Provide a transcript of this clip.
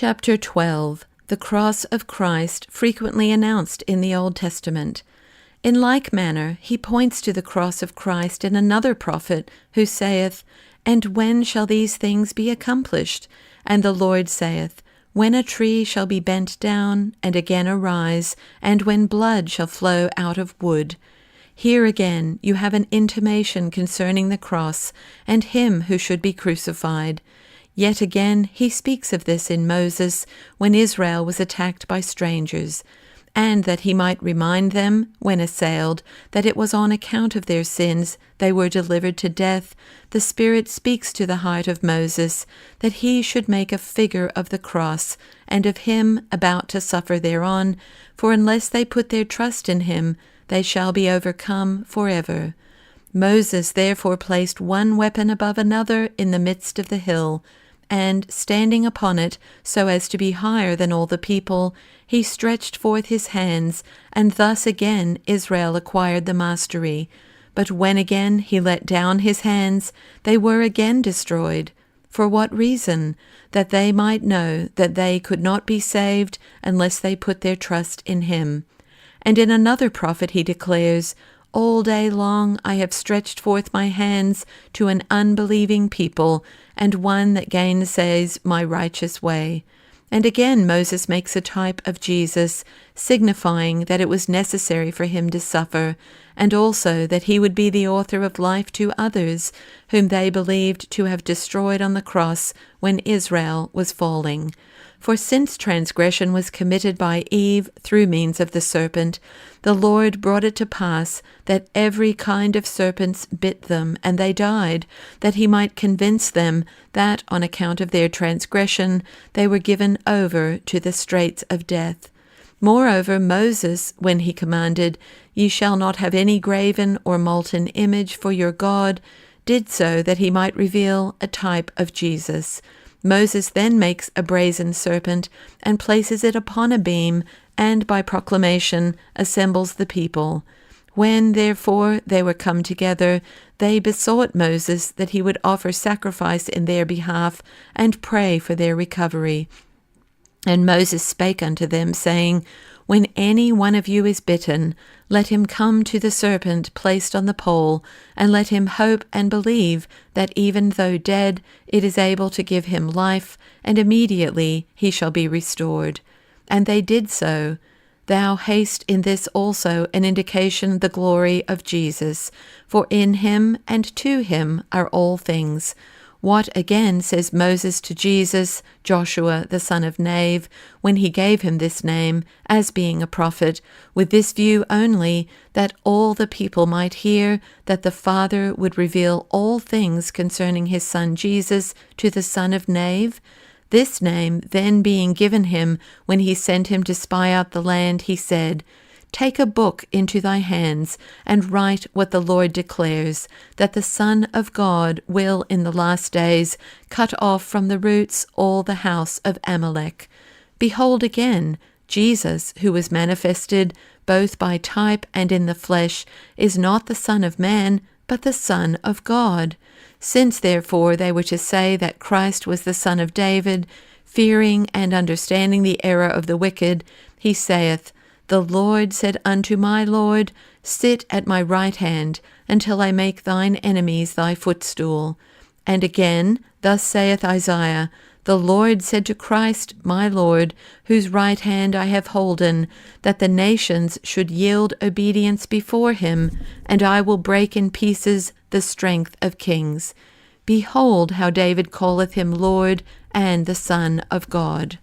Chapter 12. The Cross of Christ frequently announced in the Old Testament. In like manner he points to the cross of Christ in another prophet, who saith, And when shall these things be accomplished? And the Lord saith, When a tree shall be bent down, and again arise, and when blood shall flow out of wood. Here again you have an intimation concerning the cross, and him who should be crucified. Yet again he speaks of this in Moses, when Israel was attacked by strangers, and that he might remind them, when assailed, that it was on account of their sins they were delivered to death. The Spirit speaks to the heart of Moses, that he should make a figure of the cross, and of him about to suffer thereon, for unless they put their trust in him, they shall be overcome forever. Moses therefore placed one weapon above another in the midst of the hill, and, standing upon it, so as to be higher than all the people, he stretched forth his hands, and thus again Israel acquired the mastery. But when again he let down his hands, they were again destroyed. For what reason? That they might know that they could not be saved unless they put their trust in him. And in another prophet he declares, All day long I have stretched forth my hands to an unbelieving people, and one that gainsays my righteous way. And again Moses makes a type of Jesus, signifying that it was necessary for him to suffer, and also that he would be the author of life to others, whom they believed to have destroyed on the cross when Israel was falling. For since transgression was committed by Eve through means of the serpent, the Lord brought it to pass that every kind of serpents bit them, and they died, that he might convince them that on account of their transgression they were given over to the straits of death. Moreover, Moses, when he commanded, Ye shall not have any graven or molten image for your God, did so that he might reveal a type of Jesus. Moses then makes a brazen serpent and places it upon a beam, and by proclamation assembles the people. When, therefore, they were come together, they besought Moses that he would offer sacrifice in their behalf, and pray for their recovery. And Moses spake unto them, saying, When any one of you is bitten, let him come to the serpent placed on the pole, and let him hope and believe that even though dead, it is able to give him life, and immediately he shall be restored. And they did so. Thou hast in this also an indication of the glory of Jesus, for in him and to him are all things. What again says Moses to Jesus, Joshua the son of Nave, when he gave him this name, as being a prophet, with this view only, that all the people might hear that the Father would reveal all things concerning his Son Jesus to the son of Nave? This name then being given him when he sent him to spy out the land, he said, Take a book into thy hands, and write what the Lord declares, that the Son of God will in the last days cut off from the roots all the house of Amalek. Behold again, Jesus, who was manifested both by type and in the flesh, is not the Son of Man, but the Son of God. Since therefore they were to say that Christ was the Son of David, fearing and understanding the error of the wicked, he saith, The Lord said unto my Lord, Sit at my right hand, until I make thine enemies thy footstool. And again, thus saith Isaiah, The Lord said to Christ my Lord, whose right hand I have holden, that the nations should yield obedience before him, and I will break in pieces the strength of kings. Behold how David calleth him Lord, and the Son of God.